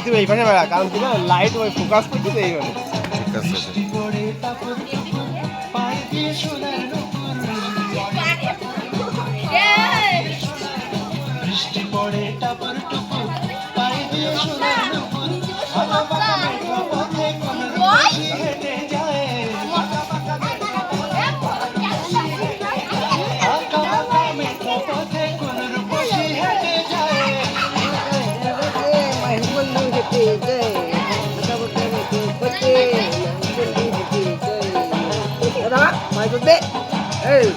তুই এইখানে বেড়া কারণ কি না লাইট ওই ফোকাস করছিস এইখানে ঠিক আছে বৃষ্টি পড়ে টাপুর টুপুর পায়ে দিয়ে সোনার নুপুর আঁকা বাঁকা মেঠো পথে কোন রূপসী হেঁটে যায় আঁকা বাঁকা মেঠো পথে কোন রূপসী হেঁটে যায় বন্ধু হেঁটে যায় দাদা মাই করবে এই